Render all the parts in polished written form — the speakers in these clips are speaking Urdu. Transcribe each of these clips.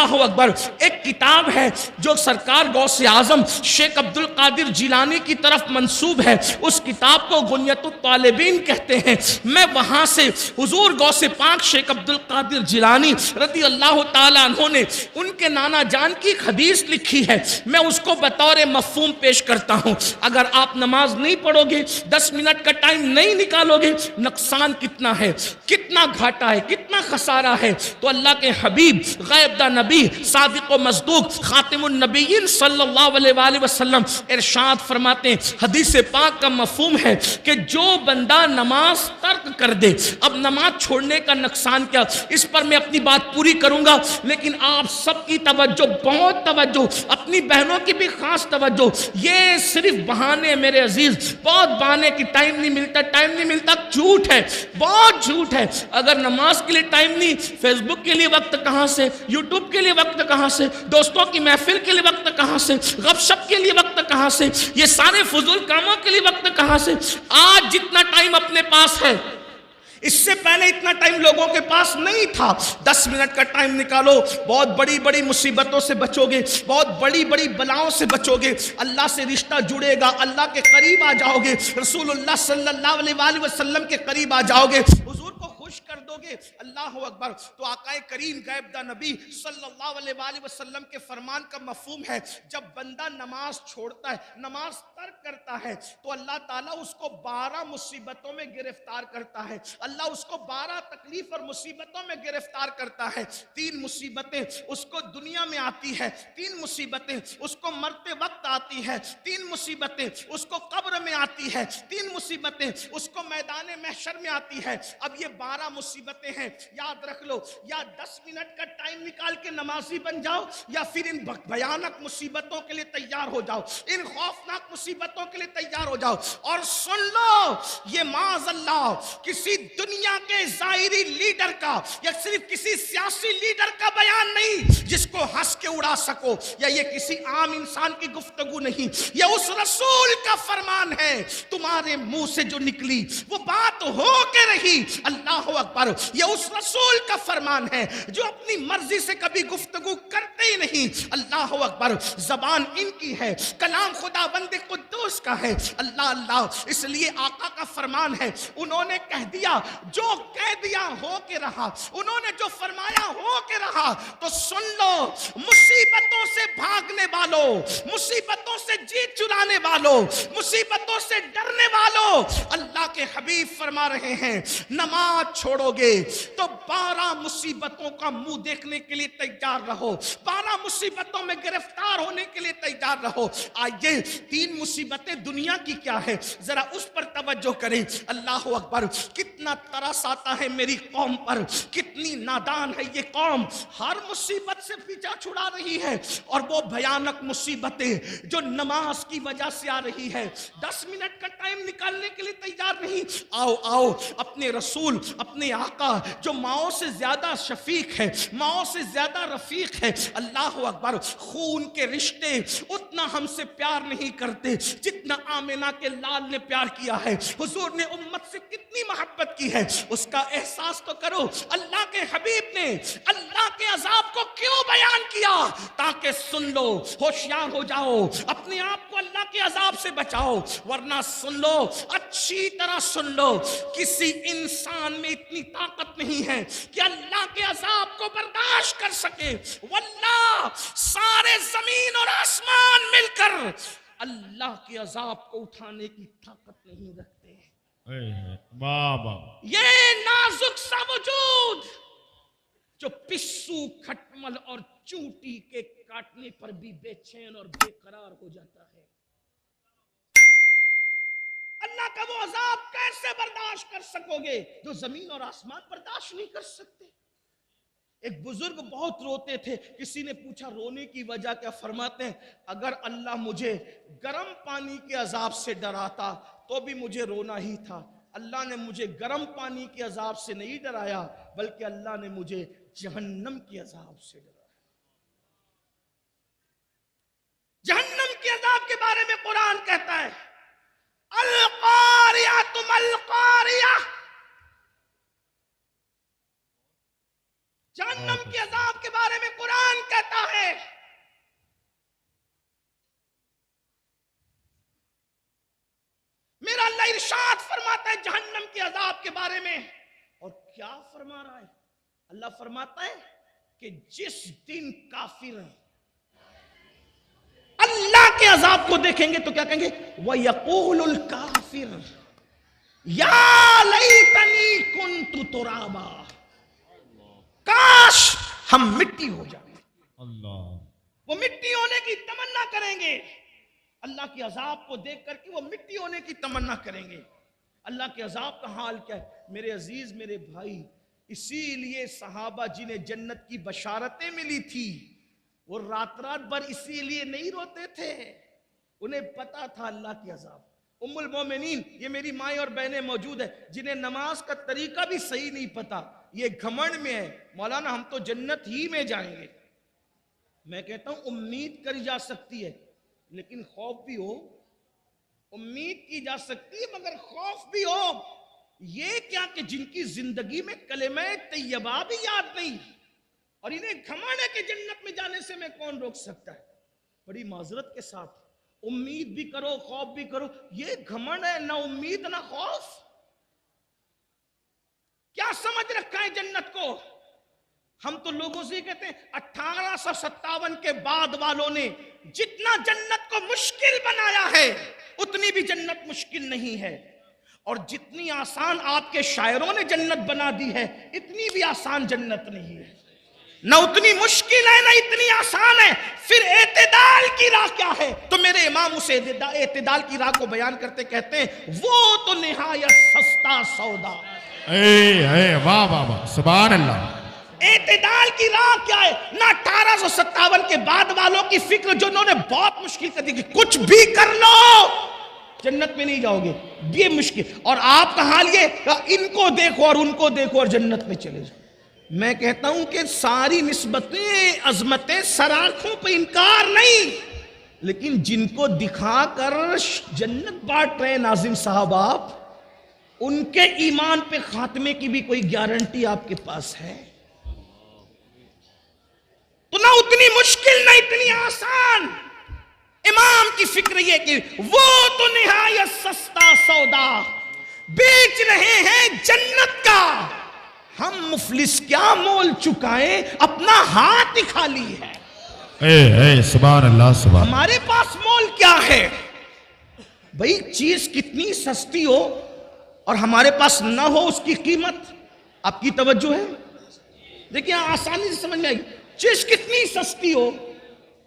اللہ اکبر. ایک کتاب ہے جو سرکار غوث اعظم شیخ عبد القادر جیلانی کی طرف منسوب ہے, اس کتاب کو غنیۃ الطالبین کہتے ہیں. میں وہاں سے حضور غوث پاک شیخ عبد القادر جیلانی رضی اللہ تعالیٰ عنہ نے ان کے نانا جان کی ایک حدیث لکھی ہے, میں اس کو بطور مفہوم پیش کرتا ہوں. اگر آپ نماز نہیں پڑھو گے, 10 منٹ کا ٹائم نہیں نکالو گے, نقصان کتنا ہے, کتنا گھاٹا ہے, کتنا خسارہ ہے. تو اللہ کے حبیب غیب دا نبی صادق و مصدوق خاتم النبیین صلی اللہ علیہ وآلہ وسلم ارشاد فرماتے ہیں, حدیث پاک کا مفہوم ہے کہ جو بندہ نماز ترک کر دے. اب نماز چھوڑنے کا نقصان کیا, اس پر میں اپنی بات پوری کروں گا, لیکن آپ سب کی توجہ, بہت توجہ, اپنی بہنوں کی بھی خاص توجہ. یہ صرف بہانے میرے عزیز, بہت بہانے کی ٹائم نہیں ملتا, ٹائم نہیں ملتا, جھوٹ ہے, بہت جھوٹ ہے. اگر نماز کے لیے ٹائم نہیں, فیس بک کے لیے وقت کہاں سے, یوٹیوب کے لیے وقت کہاں سے, دوستوں کی محفل کے لیے وقت کہاں سے, غب شپ کے لیے وقت کہاں سے, یہ سارے فضول کاموں کے لیے وقت کہاں سے. آج جتنا ٹائم اپنے پاس ہے, اس سے پہلے اتنا ٹائم لوگوں کے پاس نہیں تھا. 10 منٹ کا ٹائم نکالو, بہت بڑی بڑی مصیبتوں سے بچو گے, بہت بڑی بڑی بلاؤں سے بچو گے, اللہ سے رشتہ جڑے گا, اللہ کے قریب آ جاؤ گے, رسول اللہ صلی اللہ علیہ وآلہ وسلم کے قریب آ جاؤ گے, حضور کو خوش کر دو گے. اللہ اکبر. تو آقا کریم غیب دا نبی صلی اللہ علیہ وآلہ وسلم کے فرمان کا مفہوم ہے, جب بندہ نماز چھوڑتا ہے, نماز ترک کرتا ہے, تو اللہ تعالیٰ اس کو 12 مصیبتوں میں گرفتار کرتا ہے. اللہ اس کو 12 تکلیف اور مصیبتوں میں گرفتار کرتا ہے. 3 مصیبتیں اس کو دنیا میں آتی ہے, 3 مصیبتیں اس کو مرتے وقت آتی ہے, 3 مصیبتیں اس کو قبر میں آتی ہے, 3 مصیبتیں اس کو میدان محشر میں آتی ہے. اب یہ 12 مصیبتیں ہیں, یاد رکھ لو, یا 10 منٹ کا ٹائم نکال کے نمازی بن جاؤ, یا پھر ان بھیانک مصیبتوں کے لیے تیار ہو جاؤ, ان خوفناک مصیبتوں کے لیے تیار ہو جاؤ. اور سن لو, یہ معاذ اللہ کسی دنیا کے ظاہری لیڈر کا یا صرف کسی سیاسی لیڈر کا بیان نہیں جس کو ہنس کے اڑا سکو, یا یہ کسی عام انسان کی گفتگو نہیں, یہ اس رسول کا فرمان ہے. تمہارے منہ سے جو نکلی وہ بات ہو کے رہی. اللہ اکبر. یہ اس رسول کا فرمان ہے جو اپنی مرضی سے کبھی گفتگو کرتے ہی نہیں. اللہ اکبر. زبان ان کی ہے, کلام خدا بند قدوس کا ہے. اللہ اللہ. اس لیے آقا کا فرمان ہے, انہوں نے کہہ دیا, جو کہہ دیا ہو کے رہا, انہوں نے جو فرمایا ہو کے رہا. تو سن لو, مصیبتوں سے بھاگنے والوں, مصیبتوں سے جیت چرانے والوں, مصیبتوں سے ڈرنے والوں, اللہ کے حبیب فرما رہے ہیں, نماز چھوڑو گے تو 12 مصیبتوں کا منہ دیکھنے کے لیے تیار رہو, 12 مصیبتوں میں گرفتار ہونے کے لیے تیار رہو. آئیے 3 مصیبتیں دنیا کی کیا ہے, ذرا اس پر توجہ کریں. اللہ اکبر. کتنا ترس آتا ہے میری قوم پر, کتنی نادان ہے یہ قوم, ہر مصیبت سے پیچھا چھڑا رہی ہے, اور وہ بھیانک مصیبتیں جو نماز کی وجہ سے آ رہی ہے, 10 منٹ کا ٹائم نکالنے کے لیے تیار نہیں. آؤ آؤ, اپنے رسول, اپنے آقا جو ماؤں سے زیادہ شفیق ہے, ماؤں سے زیادہ رفیق ہے. اللہ اکبر. خون کے رشتے اتنا ہم سے پیار نہیں کرتے جتنا آمنہ کے لال نے پیار کیا ہے. حضور نے امت سے کتنی محبت کی ہے, اس کا احساس تو کرو. اللہ کے حبیب نے اللہ کے عذاب کو کیوں بیان کیا, تاکہ سن لو, ہوشیار ہو جاؤ, اپنے آپ کو اللہ کے عذاب سے بچاؤ. ورنہ سن لو, اچھی طرح سن لو, کسی انسان میں اتنی طاقت نہیں ہے کہ اللہ کے عذاب کو برداشت کر سکے. واللہ سارے زمین اور آسمان مل کر اللہ کے عذاب کو اٹھانے کی طاقت نہیں رکھتے. بابا یہ نازک سا وجود جو پسو, کھٹمل اور چونٹی کے کاٹنے پر بھی بے چین اور بے قرار ہو جاتا ہے, اللہ کا وہ عذاب کیسے برداشت کر سکو گے جو زمین اور آسمان برداشت نہیں کر سکتے. ایک بزرگ بہت روتے تھے, کسی نے پوچھا رونے کی وجہ کیا, فرماتے ہیں اگر اللہ مجھے گرم پانی کے عذاب سے ڈراتا تو بھی مجھے رونا ہی تھا. اللہ نے مجھے گرم پانی کے عذاب سے نہیں ڈرایا, بلکہ اللہ نے مجھے جہنم کے عذاب سے ڈرایا. جہنم کے عذاب کے بارے میں قرآن کہتا ہے, القاریہ ما القاریہ, جہنم کے عذاب کے بارے میں قرآن کہتا ہے میرا اللہ ارشاد فرماتا ہے جہنم کے عذاب کے بارے میں. اور کیا فرما رہا ہے؟ اللہ فرماتا ہے کہ جس دن کافر اللہ کے عذاب کو دیکھیں گے تو کیا کہیں گے؟ وَيَقُولُ الْكَافِرُ يَا لَيْتَنِي كُنْتُ تُرَابًا، کاش ہم مٹی ہو جائیں. اللہ وہ مٹی ہونے کی تمنا کریں گے. اللہ کے عذاب کو دیکھ کر کے وہ مٹی ہونے کی تمنا کریں گے. اللہ کے عذاب کا حال کیا ہے میرے عزیز میرے بھائی؟ اسی لیے صحابہ جنہیں جنت کی بشارتیں ملی تھی وہ رات بھر اسی لیے نہیں روتے تھے، انہیں پتا تھا اللہ کی عذاب. ام المومنین، یہ میری مائیں اور بہنیں موجود ہیں جنہیں نماز کا طریقہ بھی صحیح نہیں پتا، یہ گھمنڈ میں ہے مولانا ہم تو جنت ہی میں جائیں گے. میں کہتا ہوں امید کری جا سکتی ہے لیکن خوف بھی ہو. امید کی جا سکتی ہے مگر خوف بھی ہو. یہ کیا کہ جن کی زندگی میں کلمہ طیبہ بھی یاد نہیں اور انہیں گھمنڈ ہے کہ جنت میں جانے سے میں کون روک سکتا ہے. بڑی معذرت کے ساتھ امید بھی کرو خوف بھی کرو، یہ گھمنڈ ہے، نہ امید نہ خوف. کیا سمجھ رکھا ہے جنت کو؟ ہم تو لوگوں سے کہتے ہیں 1857 کے بعد والوں نے جتنا جنت کو مشکل بنایا ہے اتنی بھی جنت مشکل نہیں ہے، اور جتنی آسان آپ کے شاعروں نے جنت بنا دی ہے اتنی بھی آسان جنت نہیں ہے. نہ اتنی مشکل ہے نہ اتنی آسان ہے. پھر اعتدال کی راہ کیا ہے؟ تو میرے امام اسے اعتدال کی راہ کو بیان کرتے کہتے ہیں وہ تو نہایت سستا سودا. اے واہ واہ واہ سبحان اللہ. اعتدال کی راہ کیا ہے؟ نہ 1857 کے بعد والوں کی فکر جو انہوں نے بہت مشکل کر دی کہ کچھ بھی کر لو جنت میں نہیں جاؤ گے، یہ مشکل. اور آپ کا حال یہ ان کو دیکھو اور ان کو دیکھو اور جنت میں چلے جاؤ. میں کہتا ہوں کہ ساری نسبتیں عظمتیں سراخوں پہ انکار نہیں، لیکن جن کو دکھا کر جنت بانٹ رہے ناظم صاحب آپ، ان کے ایمان پہ خاتمے کی بھی کوئی گارنٹی آپ کے پاس ہے؟ تو نہ اتنی مشکل نہ اتنی آسان. امام کی فکر یہ کہ وہ تو نہایت سستا سودا بیچ رہے ہیں جنت کا، ہم مفلس کیا مول چکائیں اپنا ہاتھ ہی خالی ہے. اے سبحان اللہ سبحان. ہمارے پاس مول کیا ہے بھئی؟ چیز کتنی سستی ہو اور ہمارے پاس نہ ہو اس کی قیمت آپ کی توجہ ہے؟ دیکھیں آسانی سے سمجھ میں آئے گی. چیز کتنی سستی ہو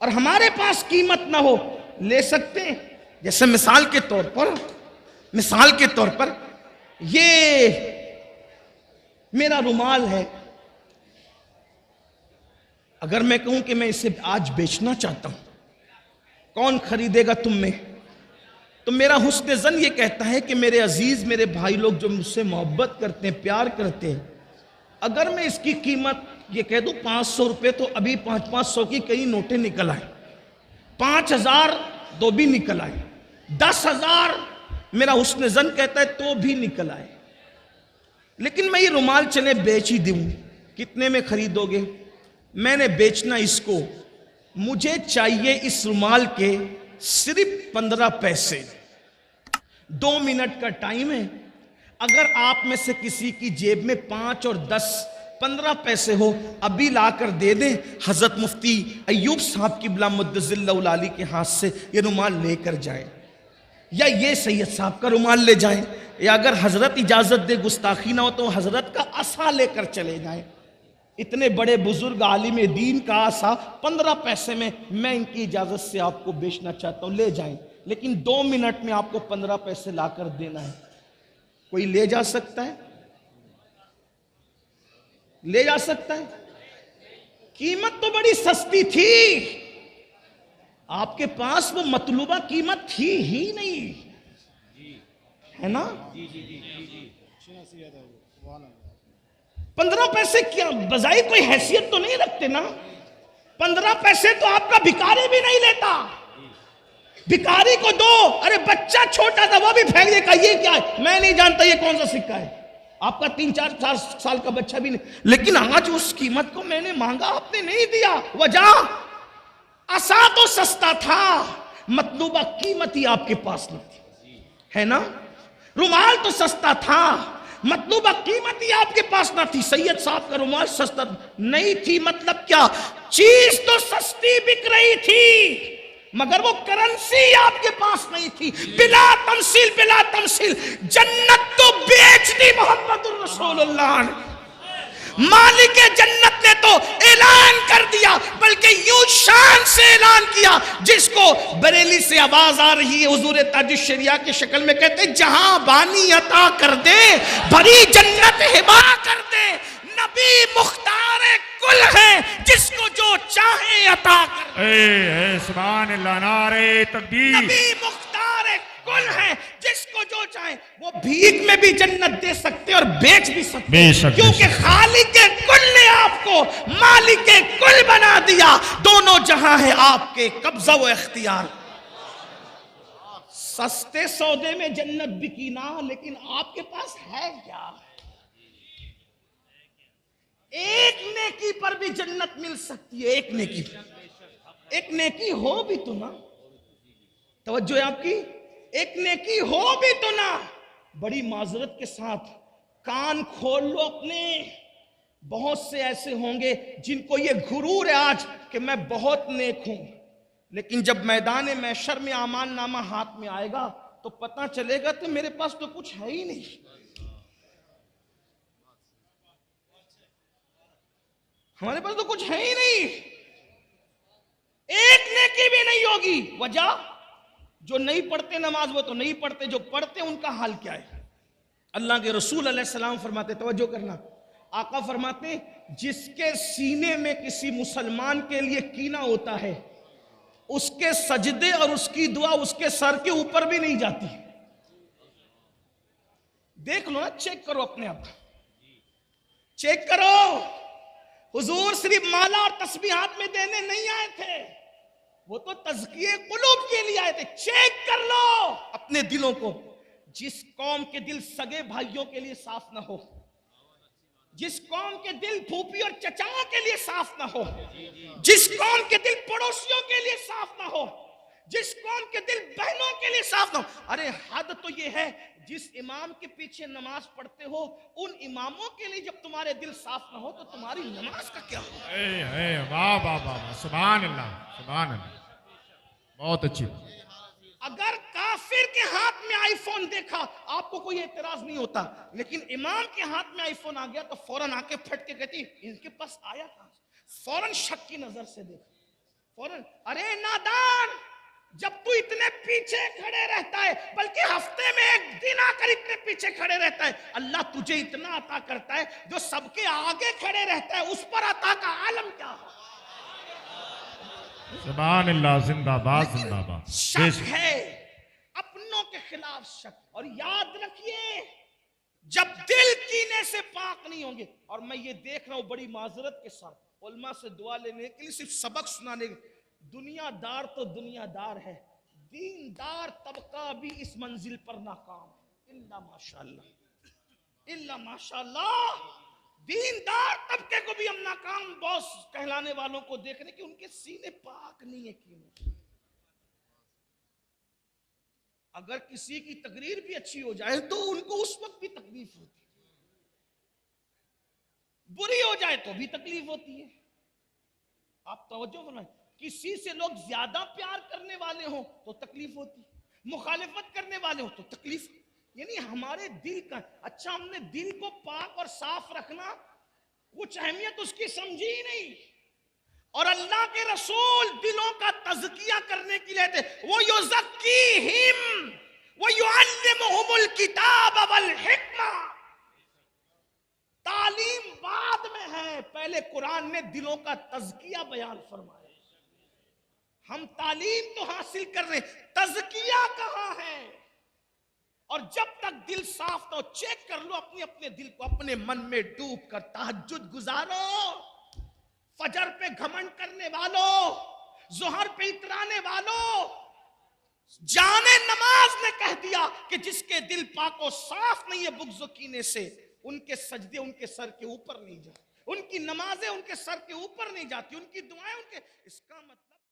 اور ہمارے پاس قیمت نہ ہو، لے سکتے ہیں. جیسے مثال کے طور پر یہ میرا رومال ہے، اگر میں کہوں کہ میں اسے آج بیچنا چاہتا ہوں، کون خریدے گا تم میں؟ تو میرا حسن ظن یہ کہتا ہے کہ میرے عزیز میرے بھائی لوگ جو مجھ سے محبت کرتے ہیں پیار کرتے ہیں، اگر میں اس کی قیمت یہ کہہ دوں 500 روپے تو ابھی 500 کی کئی نوٹیں نکل آئیں، 5000 تو بھی نکل آئے، 10,000 میرا حسن ظن کہتا ہے تو بھی نکل آئے. لیکن میں یہ رومال چلے بیچ ہی دوں، کتنے میں خریدو گے؟ میں نے بیچنا اس کو، مجھے چاہیے اس رومال کے صرف 15 پیسے. 2 منٹ کا ٹائم ہے. اگر آپ میں سے کسی کی جیب میں 5 اور 10 15 پیسے ہو ابھی لا کر دے دیں، حضرت مفتی ایوب صاحب کی بلا مدظ اللہ العالی کے ہاتھ سے یہ رومال لے کر جائیں، یا یہ سید صاحب کا رومال لے جائیں، یا اگر حضرت اجازت دے گستاخی نہ ہو تو حضرت کا عصا لے کر چلے جائیں. اتنے بڑے بزرگ عالم دین کا عصا 15 پیسے میں میں ان کی اجازت سے آپ کو بیچنا چاہتا ہوں، لے جائیں. لیکن 2 منٹ میں آپ کو 15 پیسے لا کر دینا ہے. کوئی لے جا سکتا ہے؟ لے جا سکتا ہے؟ قیمت تو بڑی سستی تھی، آپ کے پاس وہ مطلوبہ قیمت تھی ہی نہیں، ہے نا؟ 15 پیسے کیا بظاہر کوئی حیثیت تو نہیں رکھتے نا. 15 پیسے تو آپ کا بھکاری بھی نہیں لیتا. بھکاری کو دو، ارے بچہ چھوٹا تھا وہ بھی پھینک دے گا یہ کیا ہے، میں نہیں جانتا یہ کون سا سکہ ہے. آپ کا 3-4 سال کا بچہ بھی نہیں، لیکن آج اس قیمت کو میں نے مانگا، آپ نے نہیں دیا۔ وجہ عصا تو سستا تھا، مطلوبہ قیمت ہی آپ کے پاس نہیں تھی، ہے نا؟ رومال تو سستا تھا، مطلوبہ قیمت ہی آپ کے پاس نہ تھی۔ سید صاحب کا رومال سستا نہیں تھی، مطلب کیا؟ چیز تو سستی بک رہی تھی مگر وہ کرنسی آپ کے پاس نہیں تھی۔ بلا تمثیل، بلا تمثیل جنت تو بیچ دی محمد الرسول اللہ نے۔ مالک جنت نے تو اعلان کر دیا، بلکہ یوں شان سے اعلان کیا جس کو بریلی سے آواز آ رہی ہے، حضور تاج الشریعہ کی شکل میں کہتے ہیں جہاں بانی عطا کر دے، بھری جنت ہبا کر دے، نبی مختار کل ہے جس کو جو چاہے عطا کر دے۔ اے سبحان اللہ، نعرہ تکبیر۔ نبی مختار کل ہے جس کو جو چاہے، وہ بھیک میں بھی جنت دے سکتے اور بیچ بھی سکتے، بے شک، کیونکہ خالق کل نے آپ کو مالک کل بنا دیا۔ دونوں جہاں ہے آپ کے قبضہ و اختیار۔ سستے سودے میں جنت بکی نہ، لیکن آپ کے پاس ہے کیا؟ ایک نیکی پر بھی جنت مل سکتی ہے، ایک نیکی، ایک نیکی ہو بھی تو نا، توجہ ہے آپ کی، ایک نیکی ہو بھی تو نا۔ بڑی معذرت کے ساتھ کان کھول لو اپنے، بہت سے ایسے ہوں گے جن کو یہ غرور ہے آج کہ میں بہت نیک ہوں، لیکن جب میدان محشر میں اعمال نامہ ہاتھ میں آئے گا تو پتہ چلے گا کہ میرے پاس تو کچھ ہے ہی نہیں، ہمارے پاس تو کچھ ہے ہی نہیں، ایک نیکی بھی نہیں ہوگی۔ وجہ جو نہیں پڑھتے نماز وہ تو نہیں پڑھتے، جو پڑھتے ان کا حال کیا ہے؟ اللہ کے رسول علیہ السلام فرماتے، توجہ کرنا، آقا فرماتے جس کے سینے میں کسی مسلمان کے لیے کینہ ہوتا ہے، اس کے سجدے اور اس کی دعا اس کے سر کے اوپر بھی نہیں جاتی۔ دیکھ لو نا، چیک کرو اپنے آپ، چیک کرو۔ حضور صرف مالا اور تسبیحات میں دینے نہیں آئے تھے، وہ تو تزکیہ قلوب کے لیے آئے تھے۔ چیک کر لو اپنے دلوں کو۔ جس قوم کے دل سگے بھائیوں کے لیے صاف نہ ہو، جس قوم کے دل پھوپھی اور چچاؤں کے لیے صاف نہ ہو، جس قوم کے دل پڑوسیوں کے لیے صاف نہ ہو، جس قوم کے دل بہنوں کے لیے صاف نہ ہو، ارے حد تو یہ ہے جس امام کے پیچھے نماز پڑھتے ہو ان اماموں کے لیے جب تمہارے دل صاف نہ ہو تو تمہاری نماز کا کیا ہو؟ اے واہ واہ واہ، سبحان اللہ، سبحان اللہ، بہت اچھی۔ اگر کافر کے ہاتھ میں آئی فون دیکھا آپ کو کوئی اعتراض نہیں ہوتا، لیکن امام کے ہاتھ میں آئی فون آ گیا تو فوراً آ کے پھٹ کے کہتی ان کے پاس آیا کہاں سے؟ فوراً شک کی نظر سے دیکھا، فوراً ارے نادان، جب تو اتنے پیچھے کھڑے رہتا ہے، بلکہ ہفتے میں ایک دن آ کر اتنے پیچھے کھڑے رہتا ہے، اللہ تجھے اتنا عطا کرتا ہے جو سب کے آگے کھڑے رہتا ہے، اس پر عطا کا عالم کیا ہو؟ سبحان اللہ، زندہ باد، زندہ باد۔ شک ہے، اپنوں کے خلاف شک، اور یاد رکھیے جب دل کینے سے پاک نہیں ہوں گے، اور میں یہ دیکھ رہا ہوں بڑی معذرت کے ساتھ علماء سے دعا لینے کے لیے، صرف سبق سنانے کے، دنیا دار تو دنیا دار ہے، دیندار طبقہ بھی اس منزل پر ناکام ہے، اللہ ماشاءاللہ، اللہ ماشاءاللہ، دیندار طبقے کو بھی ہم ناکام باس کہلانے والوں کو دیکھ رہے کہ ان کے سینے پاک نہیں ہے کیوں۔ اگر کسی کی تقریر بھی اچھی ہو جائے تو ان کو اس وقت بھی تکلیف ہوتی ہے، بری ہو جائے تو بھی تکلیف ہوتی ہے۔ آپ توجہ فرمائیں، کسی سے لوگ زیادہ پیار کرنے والے ہوں تو تکلیف ہوتی ہے، مخالفت کرنے والے ہوں تو تکلیف، یعنی ہمارے دل کا، اچھا ہم نے دل کو پاک اور صاف رکھنا، کچھ اہمیت اس کی سمجھی ہی نہیں، اور اللہ کے رسول دلوں کا تزکیہ کرنے کے لیے تھے، وہ یزکیہم ویعلمہم الکتاب والحکمہ، تعلیم بعد میں ہے، پہلے قرآن نے دلوں کا تزکیہ بیان فرمایا۔ ہم تعلیم تو حاصل کر رہے ہیں، تزکیہ کہاں ہے؟ اور جب تک دل صاف نہ ہو، چیک کر لو اپنے دل کو، اپنے من میں ڈوب کر تہجد گزارو، فجر پہ گھمنڈ کرنے والوں، ظہر پہ اترانے والوں، جانے نماز نے کہہ دیا کہ جس کے دل پاک و صاف نہیں ہے بغض و کینے سے، ان کے سجدے ان کے سر کے اوپر نہیں جاتے، ان کی نمازیں ان کے سر کے اوپر نہیں جاتی، ان کی دعائیں اس کا مطلب